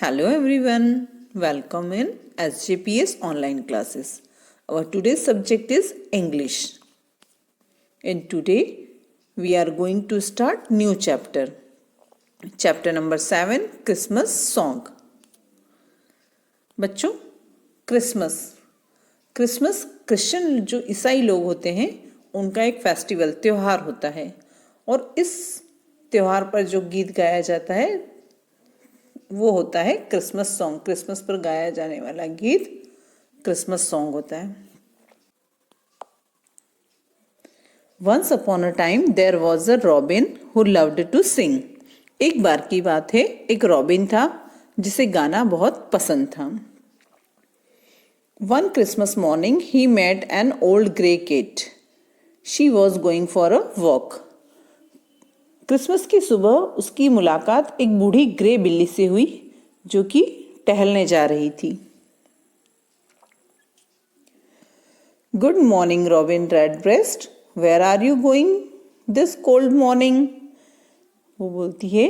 Hello everyone, welcome in SJPS online classes. Our today's subject is English. And today we are going to start new chapter. Chapter number 7, Christmas song. बच्चों, Christmas Christian जो ईसाई लोग होते हैं उनका एक festival त्योहार होता है और इस त्योहार पर जो गीत गाया जाता है वो होता है क्रिसमस सॉन्ग। क्रिसमस पर गाया जाने वाला गीत क्रिसमस सॉन्ग होता है। Once upon a time there was a robin who loved to sing. एक बार की बात है, एक रॉबिन था जिसे गाना बहुत पसंद था। One Christmas morning he met an old grey cat. She was going for a walk. Christmas की सुबह उसकी मुलाकात एक बूढ़ी ग्रे बिल्ली से हुई जो कि टहलने जा रही थी। Good morning Robin Redbreast, where are you going this cold morning. वो बोलती है,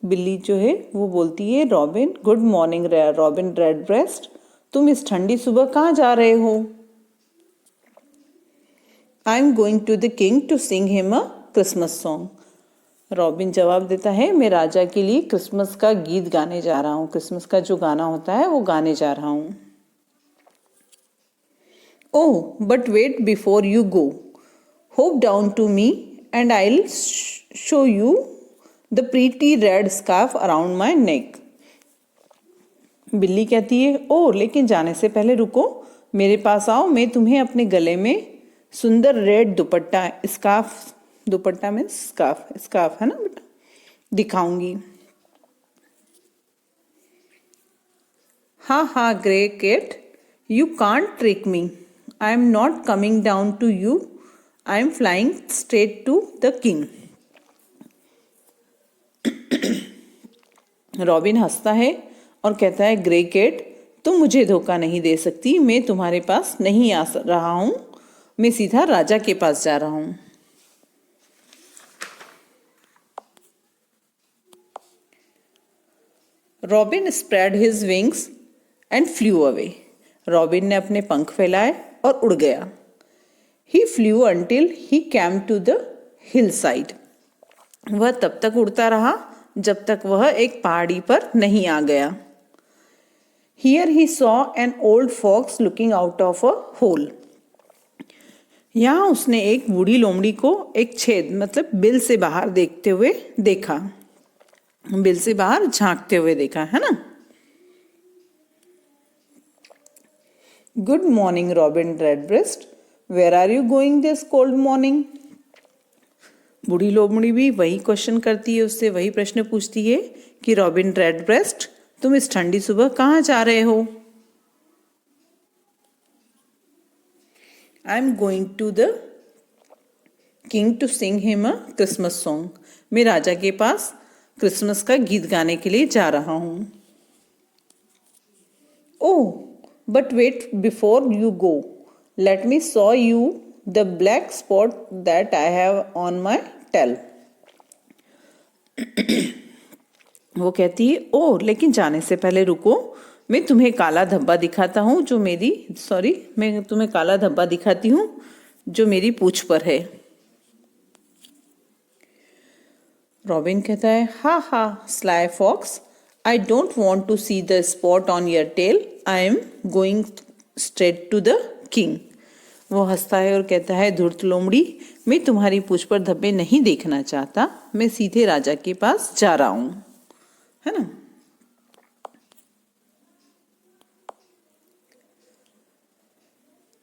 बिल्ली जो है वो बोलती है, Robin good morning Robin Redbreast, तुम इस ठंडी सुबह कहाँ जा रहे हो। I am going to the king to sing him a Christmas song. Robin जवाब देता है, मैं राजा के लिए क्रिसमस का गीत गाने जा रहा हूँ, क्रिसमस का जो गाना होता है वो गाने जा रहा हूँ। Oh but wait before you go, hop down to me and I will show you the pretty red scarf around my neck. बिल्ली कहती है, ओह लेकिन जाने से पहले रुको, मेरे पास आओ, मैं तुम्हें अपने गले में सुंदर रेड दुपट्टा, स्कार्फ, दुपट्टा में स्कार्फ है ना बेटा, दिखाऊंगी। हाँ हाँ grey cat, you can't trick me, I am not coming down to you, I am flying straight to the king. Robin हंसता है और कहता है, ग्रे कैट तुम मुझे धोखा नहीं दे सकती, मैं तुम्हारे पास नहीं आ रहा हूं, मैं सीधा राजा के पास जा रहा हूं। Robin spread his wings and flew away. Robin ने अपने पंख फैलाए और उड़ गया। He flew until he came to the hill side. वह तब तक उड़ता रहा जब तक वह एक पहाड़ी पर नहीं आ गया। Here he saw an old fox looking out of a hole. यहाँ उसने एक बूढ़ी लोमड़ी को एक छेद मतलब बिल से बाहर देखते हुए देखा, बिल से बाहर झांकते हुए देखा, है ना। Good morning Robin Redbreast, where are you going this cold morning. बूढ़ी लोमड़ी भी वही क्वेश्चन करती है, उससे वही प्रश्न पूछती है कि रॉबिन रेडब्रेस्ट तुम इस ठंडी सुबह कहाँ जा रहे हो। I am going to the king to sing him a Christmas song. मैं राजा के पास क्रिसमस का गीत गाने के लिए जा रहा हूं। Oh but wait before you go, let me saw you the black spot that I have on my tail. वो कहती है, ओह लेकिन जाने से पहले रुको, मैं तुम्हें काला धब्बा दिखाता हूँ जो मेरी मैं तुम्हें काला धब्बा दिखाती हूँ जो मेरी पूंछ पर है। रॉबिन कहता है, ha ha sly fox, I don't want to see the spot on your tail, I am going straight to the king. वो हंसता है और कहता है, धूर्त लोमड़ी, मैं तुम्हारी पूंछ पर धब्बे नहीं देखना चाहता, मैं सीधे राजा के पास जा रहा हूं, है ना।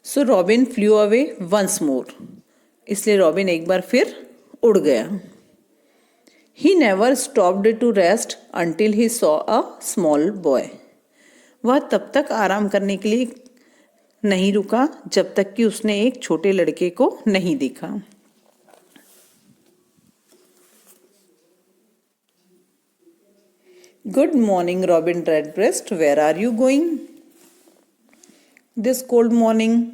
So Robin flew away once more. इसलिए रॉबिन एक बार फिर उड़ गया। He never stopped to rest until he saw a small boy. वह तब तक आराम करने के लिए नहीं रुका जब तक कि उसने एक छोटे लड़के को नहीं देखा। Good morning Robin Redbreast, where are you going this cold morning.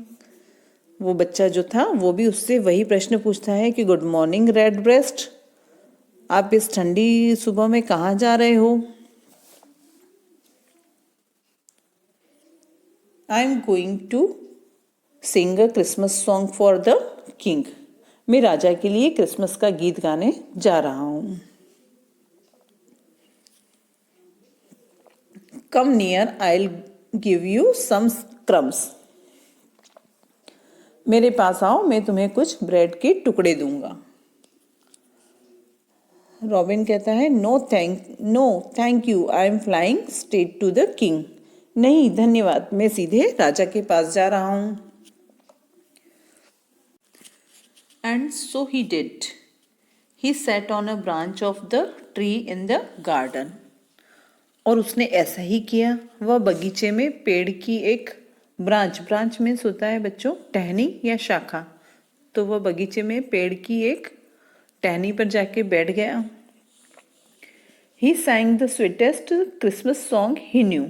वो बच्चा जो था वो भी उससे वही प्रश्न पूछता है कि गुड मॉर्निंग रेडब्रेस्ट, आप इस ठंडी सुबह में कहाँ जा रहे हो। I am going to sing a Christmas song for the king. मैं राजा के लिए क्रिसमस का गीत गाने जा रहा हूँ। Come near, I will give you some crumbs. मेरे पास आओ, मैं तुम्हें कुछ ब्रेड के टुकड़े दूंगा। रॉबिन कहता है no thank you, I am flying straight to the king. नहीं धन्यवाद, मैं सीधे राजा के पास जा रहा हूं। And so he did. He sat on a branch of the tree in the garden. और उसने ऐसा ही किया। वह बगीचे में पेड़ की एक ब्रांच मीन्स होता है बच्चों टहनी या शाखा, तो वह बगीचे में पेड़ की एक टहनी पर जाके बैठ गया। ही sang the sweetest Christmas song he new.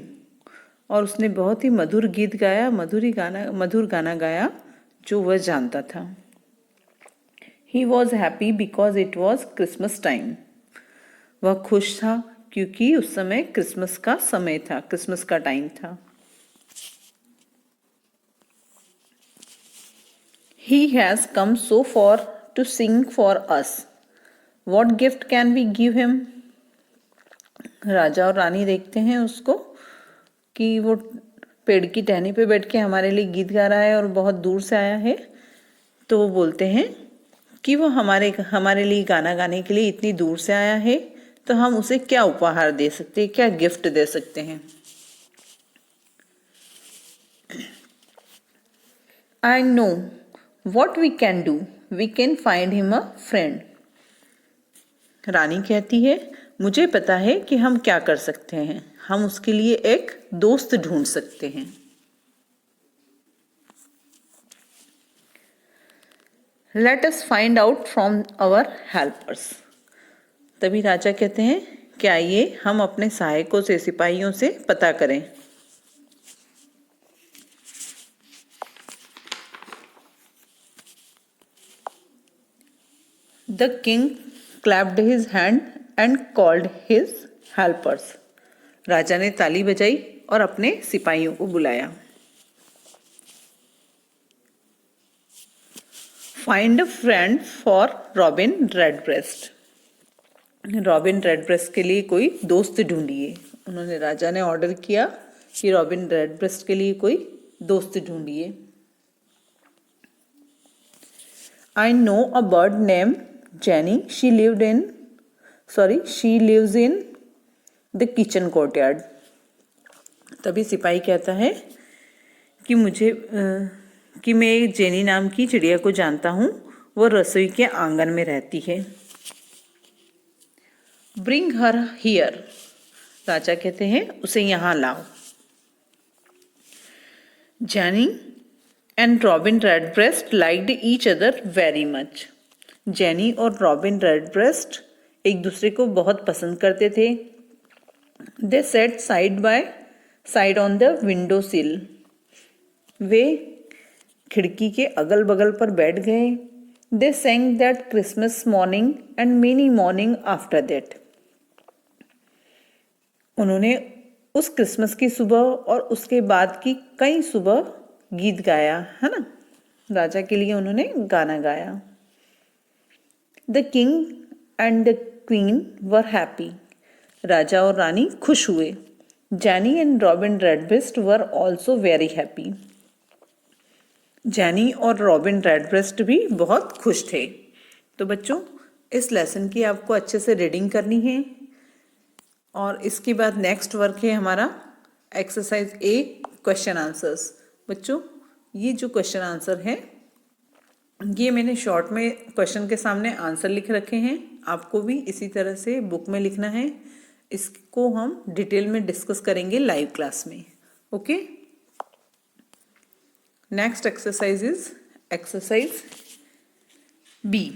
और उसने बहुत ही मधुर गीत गाया, मधुर गाना गाया जो वह जानता था। He was happy because it was Christmas time. वह खुश था क्योंकि उस समय क्रिसमस का समय था, क्रिसमस का टाइम था। He has come so far to sing for us. What gift can we give him? राजा और रानी देखते हैं उसको कि वो पेड़ की टहनी पे बैठ के हमारे लिए गीत गा रहा है और बहुत दूर से आया है, तो वो बोलते हैं कि वो हमारे लिए गाना गाने के लिए इतनी दूर से आया है, तो हम उसे क्या उपहार दे सकते हैं, क्या गिफ्ट दे सकते हैं। I know what we can do. We can find him a friend. रानी कहती है मुझे पता है कि हम क्या कर सकते हैं, हम उसके लिए एक दोस्त ढूंढ सकते हैं। Let us find out from our helpers. तभी राजा कहते हैं कि आइए हम अपने सहायकों से, सिपाहियों से पता करें। The king clapped his hand and called his helpers. राजा ने ताली बजाई और अपने सिपाहियों को बुलाया। Find a friend for Robin Redbreast. Robin Redbreast के लिए कोई दोस्त ढूंढिए। उन्होंने, राजा ने ऑर्डर किया कि रॉबिन रेडब्रेस्ट के लिए कोई दोस्त ढूंढिए। I know a bird named Jenny. She lives in the kitchen courtyard. तभी सिपाही कहता है कि मैं जेनी नाम की चिड़िया को जानता हूँ, वो रसोई के आंगन में रहती है। Bring her here. राजा कहते हैं उसे यहाँ लाओ। Jenny and Robin Redbreast liked each other very much. Jenny और रॉबिन रेडब्रेस्ट एक दूसरे को बहुत पसंद करते थे। They sat side by side on the window sill. वे खिड़की के अगल बगल पर बैठ गए। They sang that Christmas morning and many morning after that. उन्होंने उस क्रिसमस की सुबह और उसके बाद की कई सुबह गीत गाया, है ना। राजा के लिए उन्होंने गाना गाया। The king and the queen were happy. राजा और रानी खुश हुए। Jenny and Robin Redbreast were also very happy. Jenny और रॉबिन रेडब्रेस्ट भी बहुत खुश थे। तो बच्चों, इस लेसन की आपको अच्छे से रीडिंग करनी है और इसके बाद नेक्स्ट वर्क है हमारा एक्सरसाइज ए, क्वेश्चन आंसर्स। बच्चों, ये जो क्वेश्चन आंसर है ये मैंने शॉर्ट में क्वेश्चन के सामने आंसर लिख रखे हैं, आपको भी इसी तरह से बुक में लिखना है। इसको हम डिटेल में डिस्कस करेंगे लाइव क्लास में। Okay, next exercise is exercise B.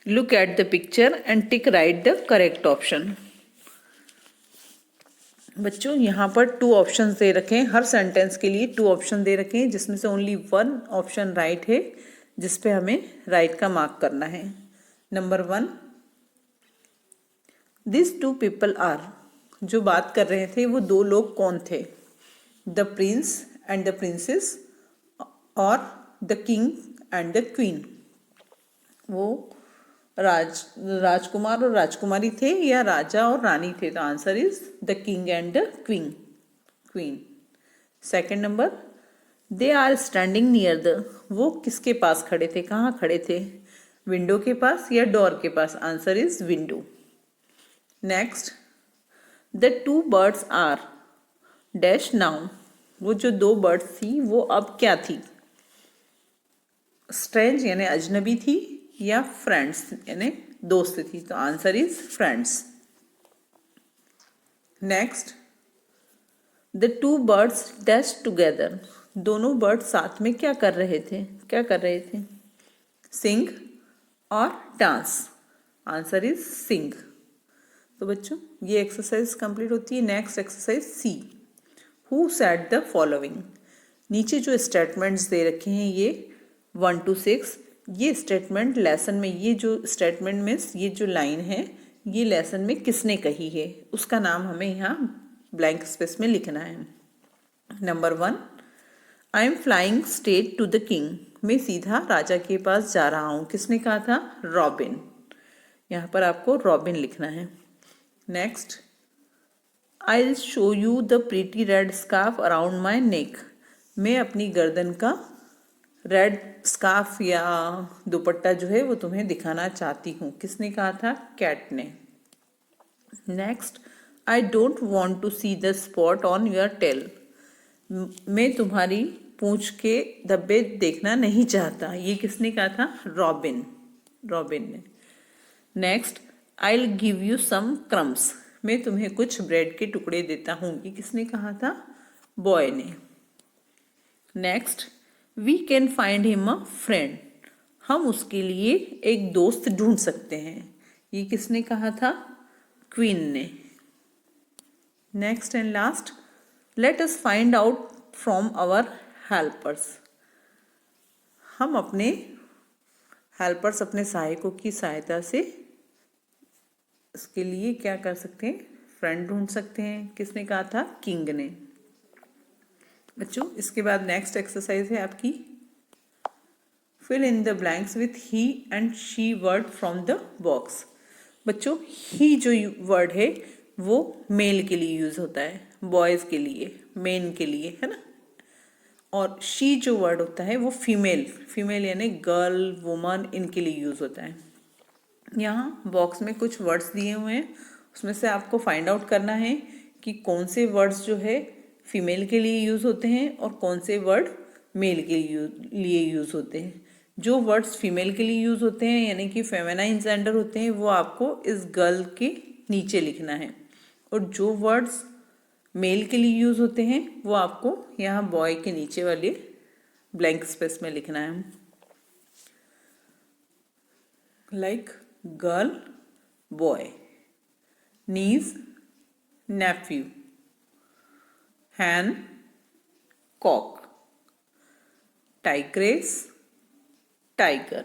Look at the picture and tick right the correct option. बच्चों, यहाँ पर 2 ऑप्शन दे रखे हैं, हर सेंटेंस के लिए 2 ऑप्शन दे रखे हैं, जिसमें से ओनली 1 ऑप्शन राइट है, जिस पे हमें राइट का मार्क करना है। Number 1, this 2 people are. जो बात कर रहे थे वो 2 लोग कौन थे? The prince and the princess और the king and the queen. वो राजकुमार और राजकुमारी थे या राजा और रानी थे? तो answer is the king and the queen. Second number, they are standing near the, वो किसके पास खड़े थे, कहाँ खड़े थे? विंडो के पास या डोर के पास? Answer is window. Next, the two birds are dash now, वो जो दो बर्ड्स थी वो अब क्या थी? स्ट्रेंज यानी अजनबी थी या फ्रेंड्स यानी दोस्त थी? तो answer is friends. Next, the two birds dash together, दोनों बर्ड साथ में क्या कर रहे थे? सिंग और डांस। आंसर इज सिंग। तो बच्चों ये एक्सरसाइज कंप्लीट होती है। Next exercise C, who said the following. नीचे जो स्टेटमेंट्स दे रखे हैं ये 1 to 6, ये स्टेटमेंट लेसन में, ये जो स्टेटमेंट में ये जो लाइन है ये लेसन में किसने कही है उसका नाम हमें यहाँ ब्लैंक स्पेस में लिखना है। Number 1, I am flying straight to the king, मैं सीधा राजा के पास जा रहा हूँ। किसने कहा था? रॉबिन। यहाँ पर आपको रॉबिन लिखना है। Next, I will show you the pretty red scarf around my neck, मैं अपनी गर्दन का रेड स्कार्फ या दुपट्टा जो है वो तुम्हें दिखाना चाहती हूँ। किसने कहा था? कैट ने। Next, I don't want to see the spot on your tail, मैं तुम्हारी पूंछ के धब्बे देखना नहीं चाहता। ये किसने कहा था? रॉबिन ने। Next, I will give you some crumbs, मैं तुम्हें कुछ ब्रेड के टुकड़े देता हूँ। ये किसने कहा था? बॉय ने। Next, we can find him a friend, हम उसके लिए एक दोस्त ढूंढ सकते हैं। ये किसने कहा था? क्वीन ने। Next and last, let us find out from our helpers, हम अपने हेल्पर्स, अपने सहायकों की सहायता से इसके लिए क्या कर सकते हैं? फ्रेंड ढूंढ सकते हैं। किसने कहा था? किंग ने। बच्चों इसके बाद नेक्स्ट एक्सरसाइज है आपकी fill in the blanks with he and she word from the box. बच्चों ही जो वर्ड है वो मेल के लिए यूज होता है, बॉयज के लिए, मेन के लिए, है ना। और शी जो वर्ड होता है वो फीमेल यानी गर्ल, वुमन, इनके लिए यूज होता है। यहाँ बॉक्स में कुछ वर्ड्स दिए हुए हैं, उसमें से आपको फाइंड आउट करना है कि कौन से वर्ड्स जो है फीमेल के लिए यूज होते हैं और कौन से वर्ड मेल के लिए यूज होते हैं। जो वर्ड्स फीमेल के लिए यूज होते हैं यानी कि फेमिनाइन जेंडर होते हैं वो आपको इस गर्ल के नीचे लिखना है, और जो वर्ड्स मेल के लिए यूज होते हैं वो आपको यहाँ बॉय के नीचे वाले ब्लैंक स्पेस में लिखना है। लाइक गर्ल, बॉय, नीज, Neiphiu, hen, cock, tigress, tiger,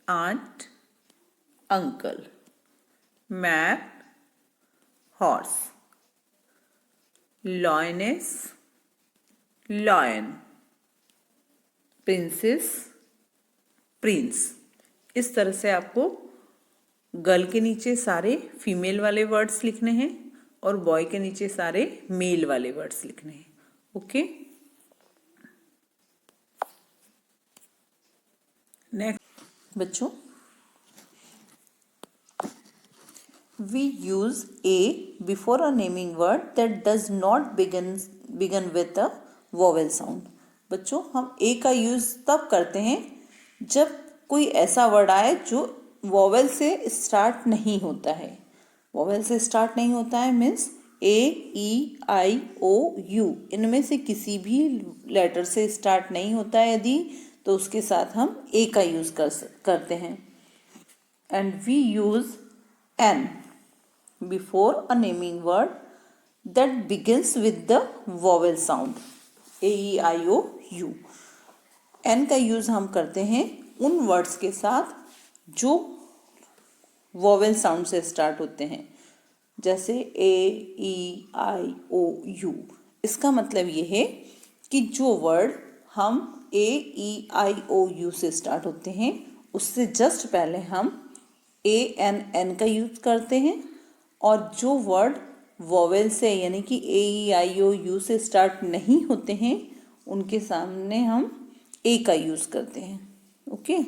aunt, uncle, map, horse, lioness, lion, princess, prince। इस तरह से आपको गर्ल के नीचे सारे फीमेल वाले वर्ड्स लिखने हैं और बॉय के नीचे सारे मेल वाले वर्ड्स लिखने हैं। ओके, नेक्स्ट बच्चों, we use a before a naming word that does not begin with a vowel sound. बच्चों हम ए का यूज तब करते हैं जब कोई ऐसा वर्ड आए जो वोवेल से स्टार्ट नहीं होता है। वोवेल से स्टार्ट नहीं होता है means A, E, I, O, you, इनमें से किसी भी लेटर से स्टार्ट नहीं होता है यदि, तो उसके साथ हम ए का यूज करते हैं। And we use an before a naming word that begins with the vowel sound A, E, I, O, U. An का यूज हम करते हैं उन वर्ड्स के साथ जो वोवेल साउंड से स्टार्ट होते हैं। जैसे ए ई आई ओ यू। इसका मतलब ये है कि जो वर्ड हम ए ई आई ओ यू से स्टार्ट होते हैं उससे जस्ट पहले हम ए एन एन का यूज करते हैं, और जो वर्ड वोवेल से यानी कि ए ई आई ओ यू से स्टार्ट नहीं होते हैं उनके सामने हम ए का यूज करते हैं। ओके,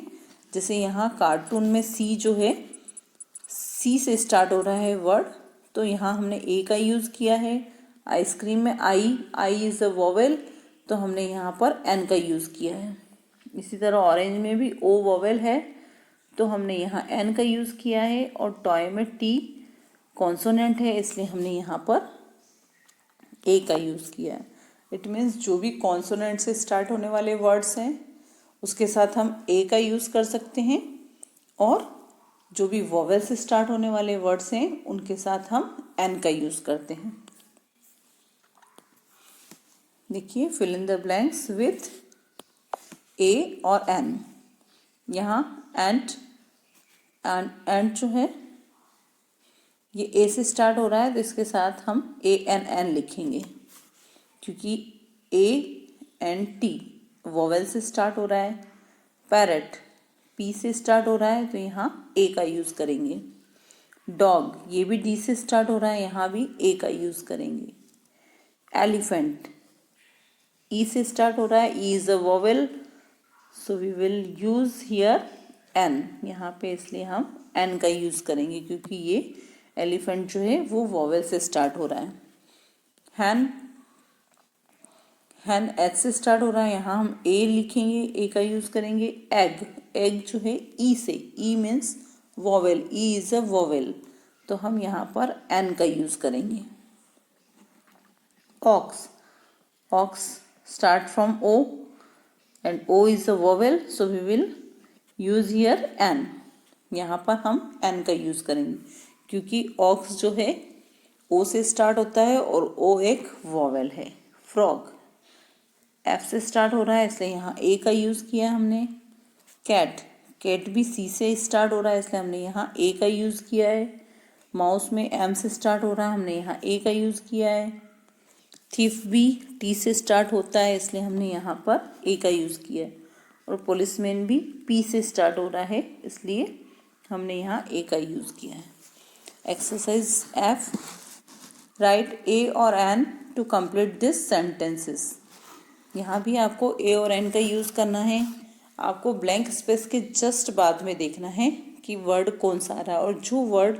जैसे यहाँ कार्टून में सी जो है सी से स्टार्ट हो रहा है वर्ड, तो यहाँ हमने ए का यूज किया है। आइसक्रीम में आई इज अ वोवेल, तो हमने यहाँ पर एन का यूज किया है। इसी तरह ऑरेंज में भी ओ वोवेल है, तो हमने यहाँ एन का यूज किया है। और टॉय में टी कॉन्सोनेंट है, इसलिए हमने यहाँ पर ए का यूज किया है। इट मीन्स जो भी कॉन्सोनेंट से स्टार्ट होने वाले वर्ड्स हैं उसके साथ हम ए का यूज कर सकते हैं, और जो भी वोवेल से स्टार्ट होने वाले वर्ड्स हैं उनके साथ हम एन का यूज करते हैं। देखिए, fill in the blanks with A और एन। यहाँ एंड जो है ये ए से स्टार्ट हो रहा है, तो इसके साथ हम ए एन एन लिखेंगे, क्योंकि ए एन टी वोवेल से स्टार्ट हो रहा है। पैरट पी से स्टार्ट हो रहा है, तो यहाँ ए का यूज करेंगे। डॉग ये भी डी से स्टार्ट हो रहा है, यहाँ भी ए का यूज करेंगे। एलिफेंट ई से स्टार्ट हो रहा है, E is a vowel, so we will use here an, यहाँ पे इसलिए हम एन का यूज करेंगे क्योंकि ये एलिफेंट जो है वो वोवेल से स्टार्ट हो रहा है। हैन एच से स्टार्ट हो रहा है, यहाँ हम ए लिखेंगे, ए का यूज करेंगे। एग जो है ई से, E means vowel, E is a vowel, तो हम यहाँ पर एन का यूज करेंगे। Ox start from O and O is a vowel, so we will use here an, यहाँ पर हम एन का यूज करेंगे क्योंकि ऑक्स जो है ओ से स्टार्ट होता है और ओ एक वोवेल है। फ्रॉग एफ से स्टार्ट हो रहा है, इसलिए यहाँ ए का यूज किया हमने। कैट भी सी से स्टार्ट हो रहा है, इसलिए हमने यहाँ ए का यूज किया है। माउस में एम से स्टार्ट हो रहा है, हमने यहाँ ए का यूज किया है। थीफ भी टी से स्टार्ट होता है, इसलिए हमने यहाँ पर ए का यूज किया है। और पुलिसमैन भी पी से स्टार्ट हो रहा है, इसलिए हमने यहाँ ए का यूज किया है। एक्सरसाइज एफ, राइट ए और an to complete this sentences. यहाँ भी आपको ए और एन का यूज़ करना है। आपको ब्लैंक स्पेस के जस्ट बाद में देखना है कि वर्ड कौन सा आ रहा है, और जो word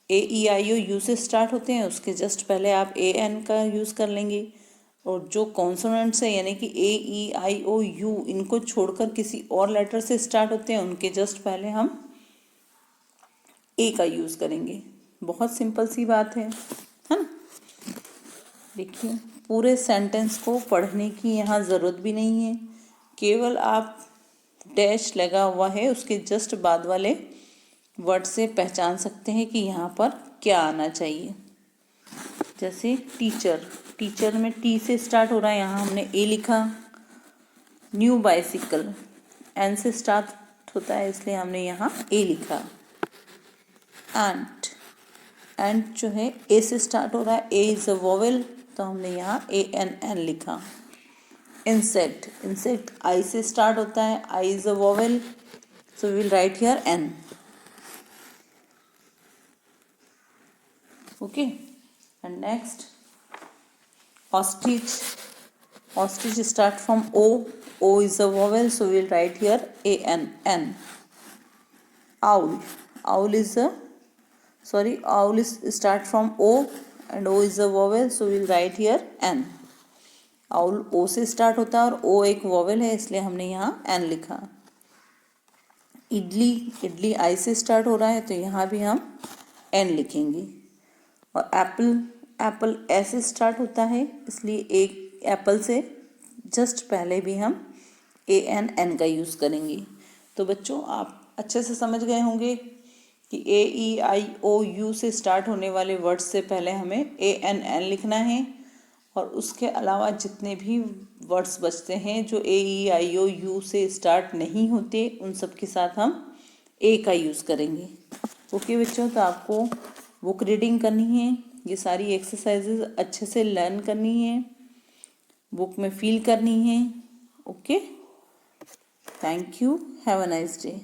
A E I O U से स्टार्ट होते हैं उसके जस्ट पहले आप ए एन का यूज़ कर लेंगे, और जो कॉन्सोनेंट्स है यानी कि ए ई आई ओ यू इनको छोड़कर किसी और लेटर से स्टार्ट होते हैं उनके जस्ट पहले हम ए का यूज़ करेंगे। बहुत सिंपल सी बात है ना। देखिए, पूरे सेंटेंस को पढ़ने की यहाँ ज़रूरत भी नहीं है, केवल आप डैश लगा हुआ है उसके जस्ट बाद वाले वर्ड से पहचान सकते हैं कि यहाँ पर क्या आना चाहिए। जैसे टीचर में टी से स्टार्ट हो रहा है, यहाँ हमने ए लिखा। न्यू बाइसिकल एन से स्टार्ट होता है, इसलिए हमने यहाँ ए लिखा। एंट जो है ए से स्टार्ट हो रहा है, ए इज़ अ वोवेल, तो हमने यहाँ ए एन एन लिखा। इंसेक्ट आई से स्टार्ट होता है, I is a vowel, so we will write here an. Okay, and next ostrich start from O is a vowel, so we will write here A N an. Owl is start from O and O is a vowel, so we'll write here N. Owl O से start होता है और O एक vowel है, इसलिए हमने यहाँ N लिखा। इडली I से start हो रहा है, तो यहाँ भी हम N लिखेंगे। और एप्पल S से start होता है, इसलिए एक एप्पल से जस्ट पहले भी हम AN का यूज़ करेंगे। तो बच्चों, आप अच्छे से समझ गए होंगे कि ए ई आई ओ यू से स्टार्ट होने वाले वर्ड्स से पहले हमें ए एन एन लिखना है, और उसके अलावा जितने भी वर्ड्स बचते हैं जो ए ई आई ओ यू से स्टार्ट नहीं होते उन सब के साथ हम ए का यूज़ करेंगे। ओके बच्चों, तो आपको बुक रीडिंग करनी है, ये सारी एक्सरसाइजेज अच्छे से लर्न करनी है, बुक में फील करनी है। Okay, thank you, have a nice day.